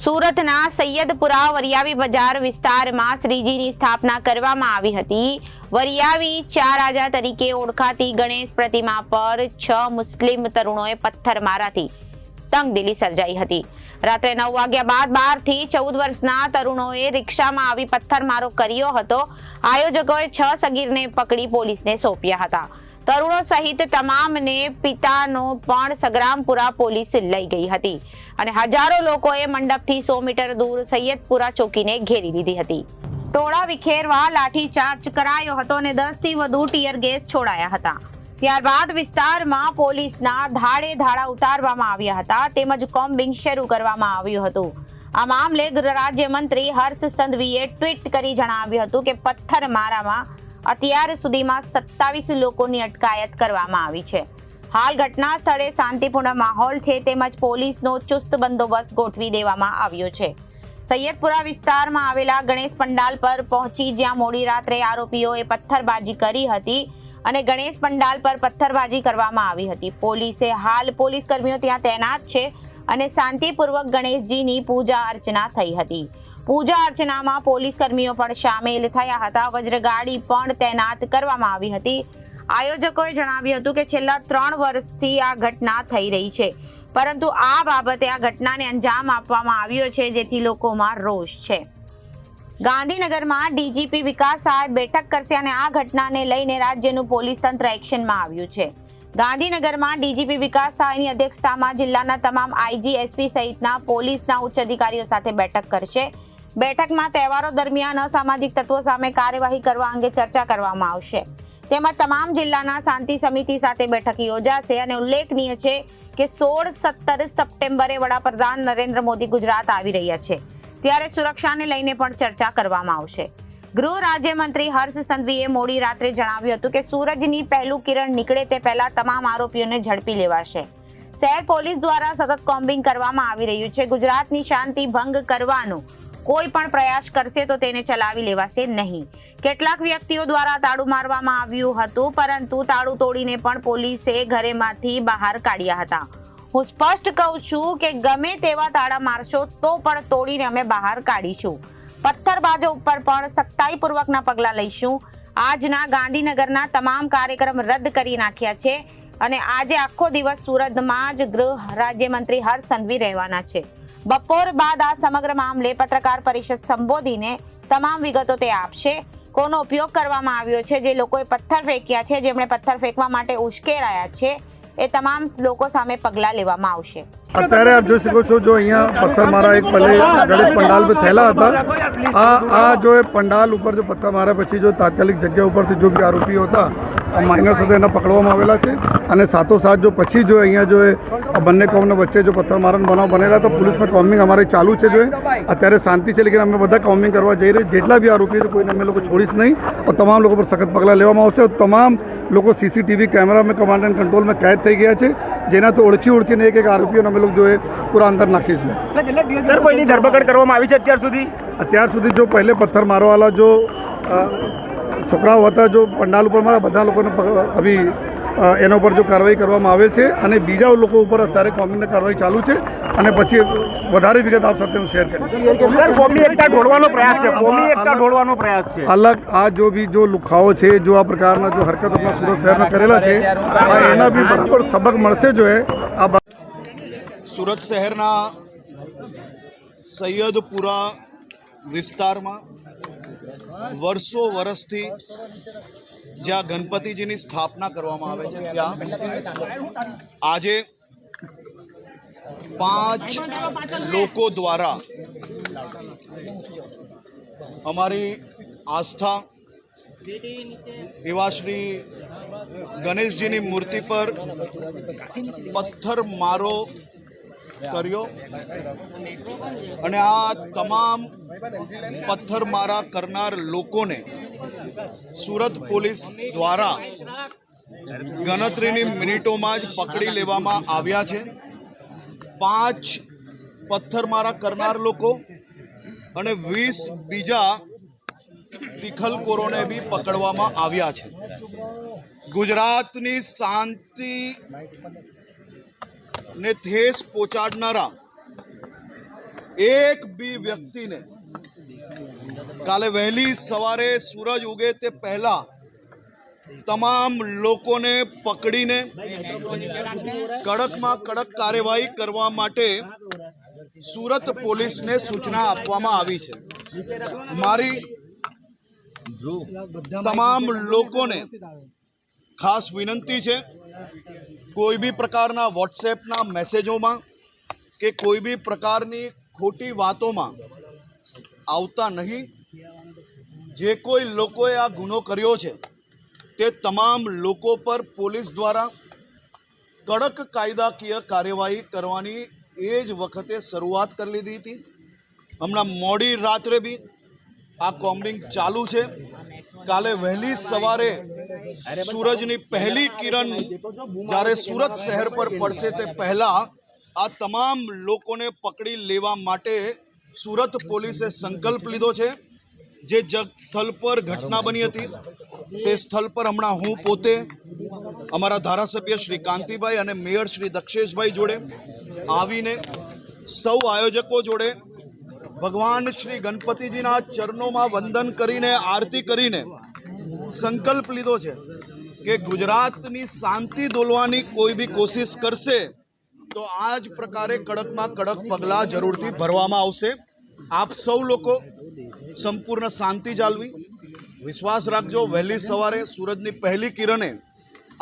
સુરતના સૈયદપુરા વરિયાવી બજાર વિસ્તારમાં શ્રીજીની સ્થાપના કરવામાં આવી હતી। વરિયાવી ચાર રાજા તરીકે ઓળખાતી ગણેશ પ્રતિમા પર 6 મુસ્લિમ તરુણોએ પથ્થરમારાથી તંગદિલી સર્જાઈ હતી। રાત્રે 9 વાગ્યા બાદ 12 થી 14 વર્ષના તરુણોએ રિક્ષામાં આવી પથ્થરમારો કર્યો હતો। આયોજકોએ 6 સગીરને પકડી પોલીસને સોંપ્યા હતા। તરુણો સહિત તમામને પિતાનો પણ સગરામપુરા પોલીસ લઈ ગઈ હતી અને હજારો લોકોએ મંડપથી 100 મીટર દૂર સૈયદપુરા ચોકીને ઘેરી લીધી હતી। ટોળા વિખેરવા લાઠીચાર્જ કરાયો હતો અને 10 થી વધુ ટીયર ગેસ છોડાયા હતા। ત્યારબાદ વિસ્તારમાં પોલીસના ધાડે ધાડા ઉતારવામાં આવ્યા હતા તેમજ કોમ્બિંગ શરૂ કરવામાં આવ્યું હતું। આ મામલે ગૃહ રાજ્યમંત્રી હર્ષ સંઘવીએ ટ્વીટ કરી જણાવ્યું હતું કે પથ્થરમારામાં અત્યાર સુધીમાં 27 લોકોની અટકાયત કરવામાં આવી છે। હાલ ઘટના સ્થળે શાંતિપૂર્ણ માહોલ છે તેમજ પોલીસનો ચુસ્ત બંદોબસ્ત ગોઠવી દેવામાં આવ્યો છે। સૈયદપુરા વિસ્તારમાં આવેલા ગણેશ પંડાલ પર પહોંચી જ્યાં મોડી રાત્રે આરોપીઓએ પથ્થરબાજી કરી હતી અને ગણેશ પંડાલ પર પથ્થરબાજી કરવામાં આવી હતી। પોલીસે હાલ પોલીસ કર્મીઓ ત્યાં તૈનાત છે અને શાંતિપૂર્વક ગણેશજીની પૂજા અર્ચના થઈ હતી। પૂજા અર્ચનામાં પોલીસ કર્મીઓ પણ સામેલ થયા હતા। વજ્રગાડી પણ તૈનાત કરવામાં આવી હતી। આયોજકોએ જણાવ્યું હતું કે છેલ્લા 3 વર્ષથી આ ઘટના થઈ રહી છે પરંતુ આ બાબતે આ ઘટનાને અંજામ આપવામાં આવ્યો છે જેથી લોકોમાં રોષ છે। ગાંધીનગરમાં ડીજીપી વિકાસ સહાય બેઠક કરશે અને આ ઘટનાને લઈને રાજ્યનું પોલીસ તંત્ર એક્શનમાં આવ્યું છે। ગાંધીનગરમાં ડીજીપી વિકાસ સહાયની અધ્યક્ષતામાં જિલ્લાના તમામ આઈજી એસપી સહિતના પોલીસના ઉચ્ચ અધિકારીઓ સાથે બેઠક કરશે। બેઠકમાં તહેવારો દરમિયાન અસામાજિક તત્વો સામે કાર્યવાહી કરવા અંગે ચર્ચા કરવામાં આવશે તેમજ તમામ જિલ્લાના શાંતિ સમિતિ સાથે બેઠક યોજાશે અને ઉલ્લેખનીય છે કે 16-17 સપ્ટેમ્બરે વડાપ્રધાન નરેન્દ્ર મોદી ગુજરાત આવી રહ્યા છે ત્યારે સુરક્ષાને લઈને પણ ચર્ચા કરવામાં આવશે। ગૃહ રાજ્યમંત્રી હર્ષ સંઘવીએ મોડી રાત્રે જણાવ્યું હતું કે સૂરજની પહેલું કિરણ નીકળે તે પહેલા તમામ આરોપીઓને ઝડપી લેવાશે। શહેર પોલીસ દ્વારા સતત કોમ્બિંગ કરવામાં આવી રહ્યું છે। ગુજરાતની શાંતિ ભંગ કરવાનો કોઈ પણ પ્રયાસ કરશે તો તેને ચલાવી લેવાશે નહીં। કેટલાક વ્યક્તિઓ દ્વારા તાળું મારવામાં આવ્યું હતું પરંતુ તાળું તોડીને પણ પોલીસે ઘરેમાંથી બહાર કાઢ્યા હતા। હું સ્પષ્ટ કહું છું કે ગમે તેવા તાળા મારશો તો પણ તોડીને અમે બહાર કાઢીશું। પથ્થરબાજો ઉપર પણ સખ્તાઈપૂર્વકના પગલાં લઈશું। આજના ગાંધીનગરના તમામ કાર્યક્રમ રદ કરી નાખ્યા છે અને આજે આખો દિવસ સુરતમાં જ ગૃહ રાજ્યમંત્રી હર્ષ સંઘવી રહેવાના છે। બપોર બાદ આ સમગ્ર મામલે પત્રકાર પરિષદ સંબોધીને તમામ વિગતો તે આપશે। કોનો ઉપયોગ કરવામાં આવ્યો છે, જે લોકોએ પથ્થર ફેંક્યા છે, જેમણે પથ્થર ફેંકવા માટે ઉશ્કેરાયા છે, એ તમામ લોકો સામે પગલાં લેવામાં આવશે। અત્યારે આપ જોઈ શકો છો જો અહીંયા પથ્થરમારા એક પહેલે ગણેશ પંડાલ પર થયેલા હતા। આ જો પંડાલ ઉપર જો પથ્થર માર્યા પછી જો તાત્કાલિક જગ્યા ઉપરથી જો બી આરોપીઓ હતા આ માઇનર સાથે એને પકડવામાં આવેલા છે અને સાથોસાથ જો પછી જો અહીંયા જો આ બંને કોમને વચ્ચે જો પથ્થરમારાનો બનાવ બનેલા તો પોલીસમાં કોમ્બિંગ અમારે ચાલુ છે। જો અત્યારે શાંતિ છે લેકિન અમે બધા કોમ્બિંગ કરવા જઈ રહી જેટલા બી આરોપી છે કોઈને અમે લોકો છોડીશ નહીં और તમામ લોકો પર સખત પગલાં લેવામાં આવશે। તમામ લોકો સીસીટીવી કેમેરા में कमांड एंड कंट्रोल में कैद થઈ ગયા છે જેના તો ઓળખીને એક આરોપીઓને અમે લોકો જો પૂરા અંદર નાખીશું। સર કોઈની ધરપકડ કરવામાં આવી છે અત્યાર સુધી જો પહેલે પથ્થર મારવાવાળા જો છોકરાઓ હતા જો પંડાલ ઉપર મારા બધા લોકોને અભી એના ઉપર જો કાર્યવાહી કરવામાં આવે છે અને બીજા લોકો ઉપર અત્યારે કોમ્બિંગની કાર્યવાહી ચાલુ છે અને પછી વધારે વિગત આપ સાથે હું શેર કરીશ। સર કોમી એકતા ઢોળવાનો પ્રયાસ છે, કોમી એકતા ઢોળવાનો પ્રયાસ છે। અલગ આ જો બી જો લુખાઓ છે જો આ પ્રકારના જો હરકત આપણા સુરત શહેરમાં કરેલા છે આ એના બી બરાબર સબક મળશે જો આ સુરત શહેરના સૈયદપુરા વિસ્તારમાં વર્ષો વર્ષથી જ્યાં ગણપતિજીની સ્થાપના કરવામાં આવે છે ત્યાં આજે 5 લોકો દ્વારા અમારી આસ્થા એવા શ્રી ગણેશજીની મૂર્તિ પર પથ્થર મારો કર્યો અને આ તમામ પથ્થરમારા કરનાર લોકોને સુરત પોલીસ દ્વારા ગણતરીની મિનિટોમાં જ પકડી લેવામાં આવ્યા છે। 5 પથ્થરમારા કરનાર લોકો અને 20 બીજા તિખલકોરોને બી પકડવામાં આવ્યા છે। ગુજરાતની શાંતિ ને ઠેસ પહોંચાડનારા એક બી વ્યક્તિને કાલે વહેલી સવારે સૂરજ ઉગે તે પહેલા તમામ લોકોને પકડીને કડકમાં કડક કાર્યવાહી કરવા માટે સુરત પોલીસને સૂચના આપવામાં આવી છે। મારી તમામ લોકોને ખાસ વિનંતી છે, કોઈ બી પ્રકારના વોટ્સએપના મેસેજોમાં કે કોઈ બી પ્રકારની ખોટી વાતોમાં આવતા નહીં। જે કોઈ લોકોએ આ ગુનો કર્યો છે તે તમામ લોકો પર પોલીસ દ્વારા કડક કાયદાકીય કાર્યવાહી કરવાની એ જ વખતે શરૂઆત કરી લીધી હતી। હમણાં મોડી રાત્રે બી આ કોમ્બિંગ ચાલુ છે। કાલે વહેલી સવારે સૂરજની પહેલી કિરણ જ્યારે સુરત શહેર પર પડશે તે પહેલા આ તમામ લોકોને પકડી લેવા માટે સુરત પોલીસે સંકલ્પ લીધો છે। જે સ્થળ પર ઘટના બની હતી તે સ્થળ પર હમણાં હું પોતે અમારા ધારાસભ્ય શ્રી કાંતિભાઈ અને મેયર શ્રી દક્ષેશભાઈ જોડે આવીને સૌ આયોજકો જોડે ભગવાન શ્રી ગણપતિજીના ચરણોમાં વંદન કરીને આરતી કરીને સંકલ્પ લીધો છે કે ગુજરાતની શાંતિ દોલવાની કોઈ બી કોશિશ કરશે તો આ જ પ્રકારે કડકમાં કડક પગલાં જરૂરથી ભરવામાં આવશે। આપ સૌ લોકો સંપૂર્ણ શાંતિ જાળવી વિશ્વાસ રાખજો। વહેલી સવારે સૂરજની પહેલી કિરણે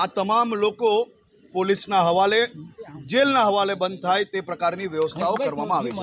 આ તમામ લોકો પોલીસના હવાલે, જેલના હવાલે બંધ થાય તે પ્રકારની વ્યવસ્થાઓ કરવામાં આવી છે।